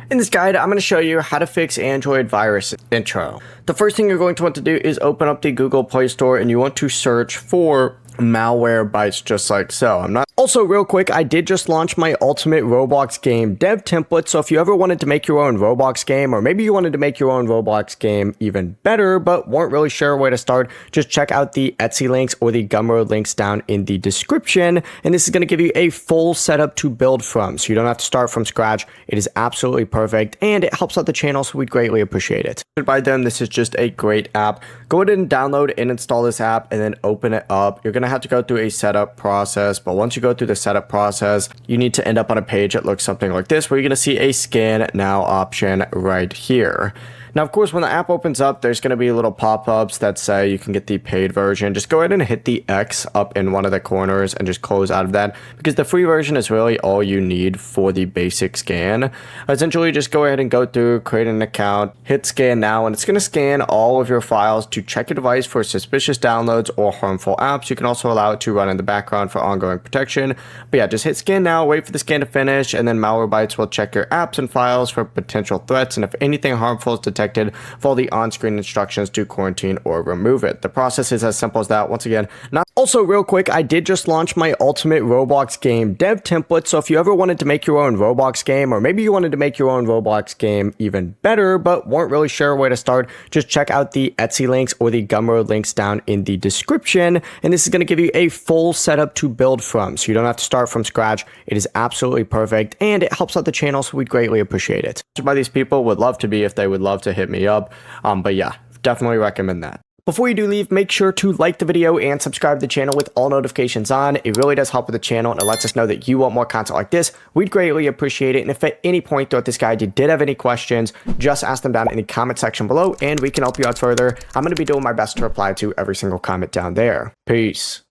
In this guide, I'm going to show you how to fix Android virus intro. The first thing you're going to want to do is open up the Google Play Store and you want to search for malware bytes just like so. Also, real quick, I did just launch my ultimate Roblox game dev template, so if you ever wanted to make your own Roblox game, or maybe you wanted to make your own Roblox game even better but weren't really sure where to start, just check out the Etsy links or the Gumroad links down in the description, and this is going to give you a full setup to build from, so you don't have to start from scratch. It is absolutely perfect, and it helps out the channel, so we'd greatly appreciate it. By then, this is just a great app. Go ahead and download and install this app, and then open it up. You're going to have to go through a setup process, but once you go through the setup process, you need to end up on a page that looks something like this, where you're going to see a scan now option right here. Now, of course, when the app opens up, there's going to be little pop-ups that say you can get the paid version. Just go ahead and hit the X up in one of the corners and just close out of that, because the free version is really all you need for the basic scan. Essentially, just go ahead and go through, create an account, hit scan now, and it's going to scan all of your files to check your device for suspicious downloads or harmful apps. You can also allow it to run in the background for ongoing protection. But yeah, just hit scan now, wait for the scan to finish, and then Malwarebytes will check your apps and files for potential threats, and if anything harmful is detected, follow the on-screen instructions to quarantine or remove it. The process is as simple as that. Once again, also, real quick, I did just launch my ultimate Roblox game dev template, so if you ever wanted to make your own Roblox game, or maybe you wanted to make your own Roblox game even better but weren't really sure where to start, just check out the Etsy links or the Gumroad links down in the description, and this is going to give you a full setup to build from, so you don't have to start from scratch. It is absolutely perfect, and it helps out the channel, so we'd greatly appreciate it. By these people would love to be if they would love to hit me up, but yeah, definitely recommend that. Before you do leave, make sure to like the video and subscribe to the channel with all notifications on. It really does help with the channel, and it lets us know that you want more content like this. We'd greatly appreciate it, and if at any point throughout this guide you did have any questions, just ask them down in the comment section below and we can help you out further. I'm going to be doing my best to reply to every single comment down there. Peace.